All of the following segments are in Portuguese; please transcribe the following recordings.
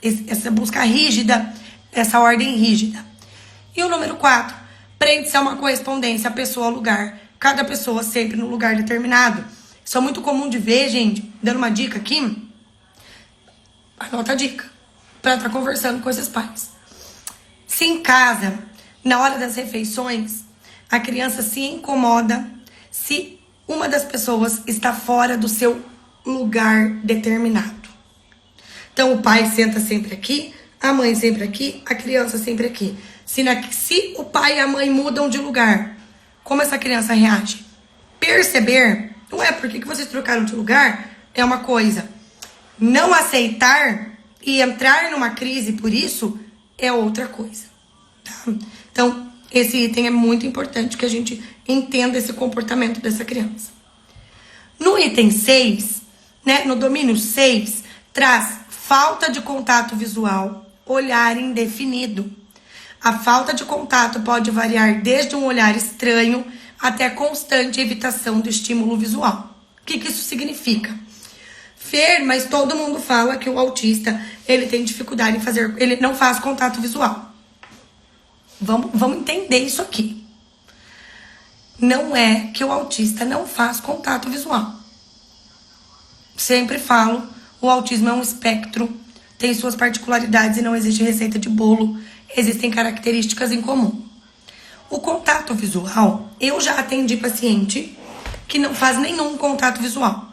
essa busca rígida, essa ordem rígida. E o número 4, prende-se a uma correspondência, pessoa ao lugar. Cada pessoa sempre no lugar determinado. Isso é muito comum de ver, gente. Dando uma dica aqui. Anota a dica. Para estar conversando com esses pais. Se em casa, na hora das refeições, a criança se incomoda se uma das pessoas está fora do seu lugar determinado. Então, o pai senta sempre aqui, a mãe sempre aqui, a criança sempre aqui. Se o pai e a mãe mudam de lugar, como essa criança reage? Perceber, não é porque que vocês trocaram de lugar, é uma coisa. Não aceitar e entrar numa crise por isso é outra coisa. Tá? Então, esse item é muito importante que a gente entenda esse comportamento dessa criança. No item 6, né, no domínio 6, traz falta de contato visual, olhar indefinido. A falta de contato pode variar desde um olhar estranho até constante evitação do estímulo visual. O que isso significa? Fer, mas todo mundo fala que o autista, ele tem dificuldade em fazer, ele não faz contato visual. Vamos entender isso aqui. Não é que o autista não faz contato visual. Sempre falo, o autismo é um espectro, tem suas particularidades e não existe receita de bolo. Existem características em comum. O contato visual, eu já atendi paciente que não faz nenhum contato visual.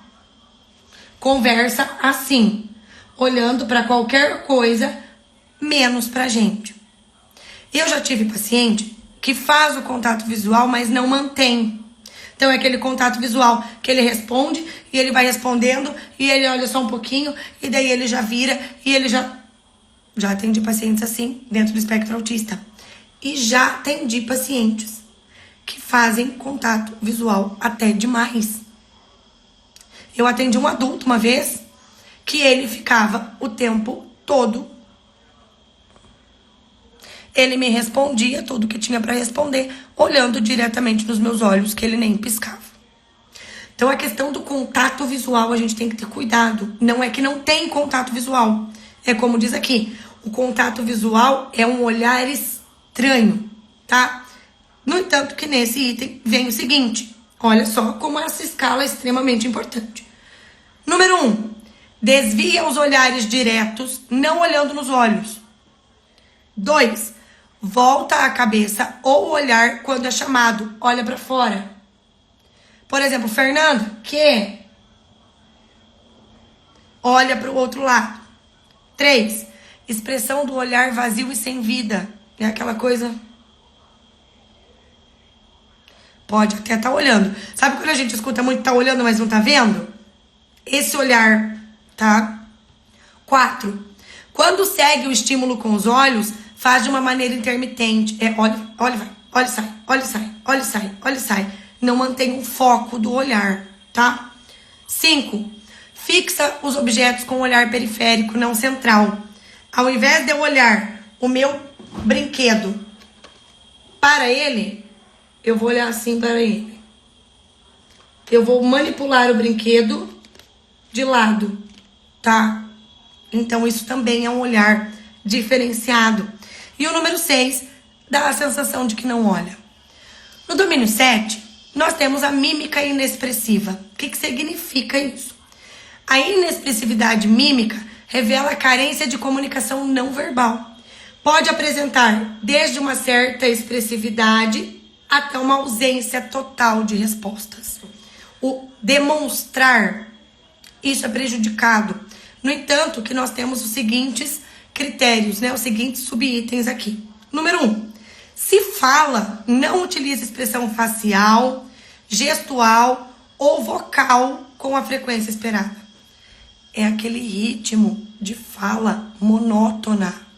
Conversa assim, olhando para qualquer coisa, menos pra gente. Eu já tive paciente que faz o contato visual, mas não mantém. Então é aquele contato visual que ele responde e ele vai respondendo e ele olha só um pouquinho e daí ele já vira e ele já atendi pacientes assim, dentro do espectro autista. E já atendi pacientes que fazem contato visual até demais. Eu atendi um adulto uma vez que ele ficava o tempo todo. Ele me respondia tudo que tinha para responder, olhando diretamente nos meus olhos, que ele nem piscava. Então a questão do contato visual a gente tem que ter cuidado. Não é que não tem contato visual. É como diz aqui, o contato visual é um olhar estranho, tá? No entanto que nesse item vem o seguinte, olha só como essa escala é extremamente importante. Número 1, desvia os olhares diretos, não olhando nos olhos. 2, volta a cabeça ou olhar quando é chamado, olha para fora. Por exemplo, Fernando, que? Olha para o outro lado. 3, expressão do olhar vazio e sem vida. É aquela coisa... Pode até estar olhando. Sabe quando a gente escuta muito, tá olhando, mas não tá vendo? Esse olhar, tá? 4, quando segue o estímulo com os olhos, faz de uma maneira intermitente. É olha, sai, olha, sai, olha, sai, olha, sai. Não mantém o foco do olhar, tá? 5, fixa os objetos com o olhar periférico, não central. Ao invés de eu olhar o meu brinquedo para ele, eu vou olhar assim para ele. Eu vou manipular o brinquedo de lado, tá? Então, isso também é um olhar diferenciado. E o número 6, dá a sensação de que não olha. No domínio 7, nós temos a mímica inexpressiva. O que significa isso? A inexpressividade mímica revela a carência de comunicação não verbal. Pode apresentar desde uma certa expressividade até uma ausência total de respostas. O demonstrar, isso é prejudicado. No entanto, que nós temos os seguintes critérios, né? Os seguintes subitens aqui. Número 1, se fala, não utiliza expressão facial, gestual ou vocal com a frequência esperada. É aquele ritmo de fala monótona.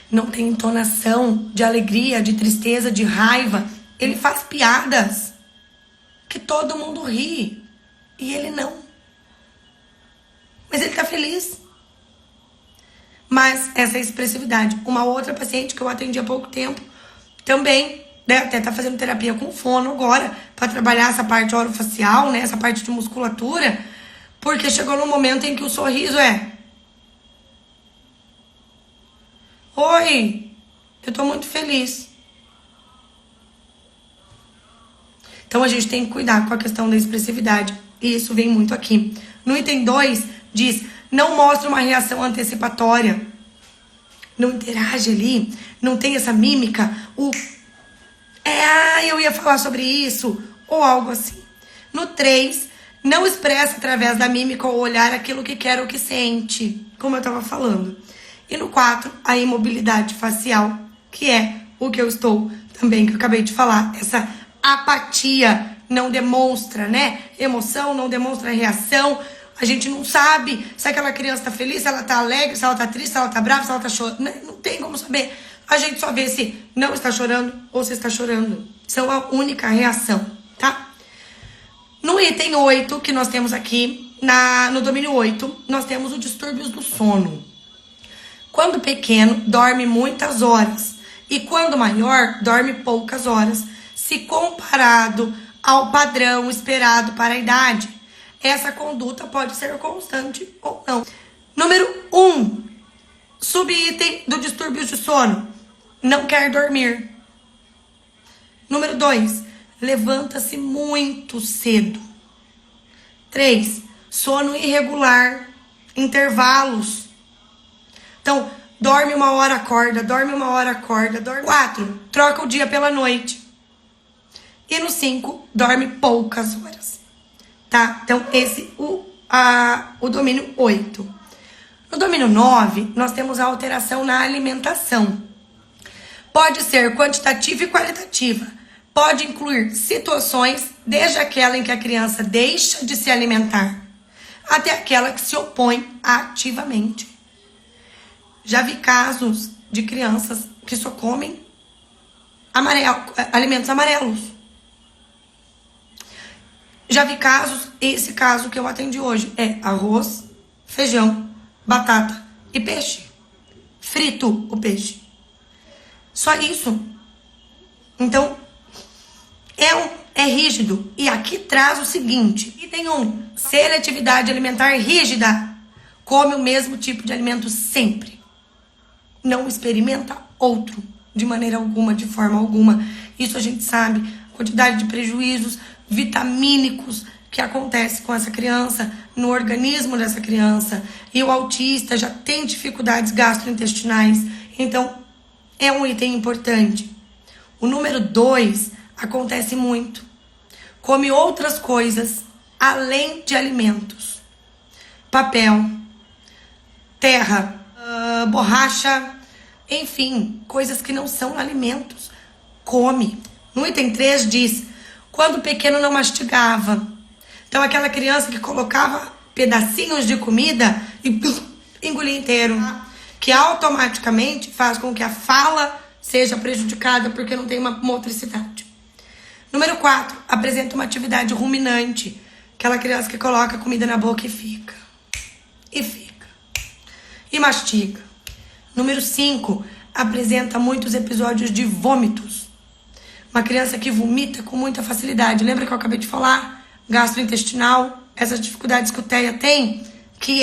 Não tem entonação de alegria, de tristeza, de raiva. Ele faz piadas que todo mundo ri e ele não. Mas ele tá feliz. Mas essa é a expressividade. Uma outra paciente que eu atendi há pouco tempo, também, né, até tá fazendo terapia com fono agora, para trabalhar essa parte orofacial, né, essa parte de musculatura, porque chegou num momento em que o sorriso é... Oi, eu tô muito feliz. Então a gente tem que cuidar com a questão da expressividade. E isso vem muito aqui. No item 2, diz, não mostra uma reação antecipatória. Não interage ali, não tem essa mímica, eu ia falar sobre isso, ou algo assim. No 3, não expressa através da mímica ou olhar aquilo que quer ou que sente, como eu estava falando. E no 4, a imobilidade facial, que é o que eu estou também, que eu acabei de falar, essa apatia não demonstra, né, emoção, não demonstra reação. A gente não sabe se aquela criança tá feliz, se ela tá alegre, se ela tá triste, se ela tá brava, se ela tá chorando. Não tem como saber. A gente só vê se não está chorando ou se está chorando. São a única reação, tá? No item 8, que nós temos aqui, no domínio 8, nós temos os distúrbios do sono. Quando pequeno, dorme muitas horas. E quando maior, dorme poucas horas. Se comparado ao padrão esperado para a idade. Essa conduta pode ser constante ou não. Número 1. Subitem do distúrbio de sono. Não quer dormir. Número 2. Levanta-se muito cedo. 3. Sono irregular. Intervalos. Então, dorme uma hora, acorda. Dorme uma hora, acorda. 4. Troca o dia pela noite. E no 5, dorme poucas horas. Tá? Então, esse o domínio 8. No domínio 9, nós temos a alteração na alimentação. Pode ser quantitativa e qualitativa. Pode incluir situações, desde aquela em que a criança deixa de se alimentar, até aquela que se opõe ativamente. Já vi casos de crianças que só comem alimentos amarelos. Já vi casos, esse caso que eu atendi hoje é arroz, feijão, batata e peixe. Frito o peixe. Só isso. Então, é rígido. E aqui traz o seguinte. Item 1. Seletividade alimentar rígida. Come o mesmo tipo de alimento sempre. Não experimenta outro. De maneira alguma, de forma alguma. Isso a gente sabe. Quantidade de prejuízos vitamínicos que acontece com essa criança, no organismo dessa criança. E o autista já tem dificuldades gastrointestinais. Então, é um item importante. O número 2 acontece muito. Come outras coisas além de alimentos. Papel, terra, borracha, enfim, coisas que não são alimentos. Come. No item 3 diz... Quando pequeno não mastigava. Então aquela criança que colocava pedacinhos de comida e engolia inteiro. Que automaticamente faz com que a fala seja prejudicada porque não tem uma motricidade. Número 4. Apresenta uma atividade ruminante. Aquela criança que coloca comida na boca e fica. E fica. E mastiga. Número 5. Apresenta muitos episódios de vômitos. Uma criança que vomita com muita facilidade. Lembra que eu acabei de falar? Gastrointestinal, essas dificuldades que o TEA tem, que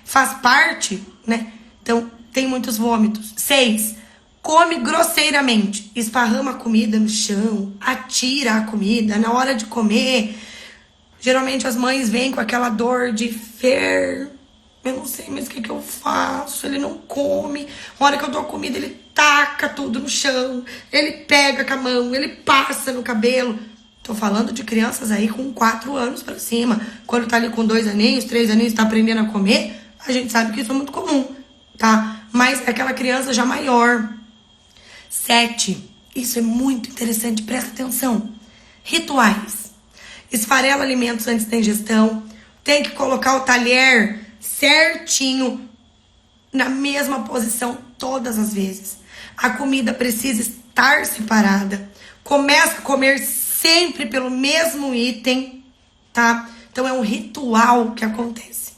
faz parte, né? Então, tem muitos vômitos. 6. Come grosseiramente. Esparrama a comida no chão, atira a comida na hora de comer. Geralmente as mães vêm com aquela dor de eu não sei mais o que eu faço, ele não come. Na hora que eu dou comida, ele taca tudo no chão, ele pega com a mão, ele passa no cabelo. Tô falando de crianças aí com 4 anos pra cima. Quando tá ali com 2 aninhos, 3 aninhos, tá aprendendo a comer, a gente sabe que isso é muito comum, tá? Mas é aquela criança já maior. 7. Isso é muito interessante, presta atenção. Rituais. Esfarela alimentos antes da ingestão. Tem que colocar o talher certinho na mesma posição todas as vezes. A comida precisa estar separada. Começa a comer sempre pelo mesmo item, tá? Então é um ritual que acontece.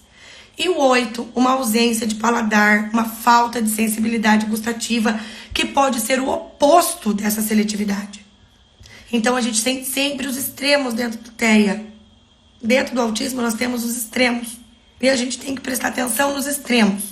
E o 8, uma ausência de paladar, uma falta de sensibilidade gustativa, que pode ser o oposto dessa seletividade. Então a gente tem sempre os extremos dentro do TEA. Dentro do autismo nós temos os extremos. E a gente tem que prestar atenção nos extremos.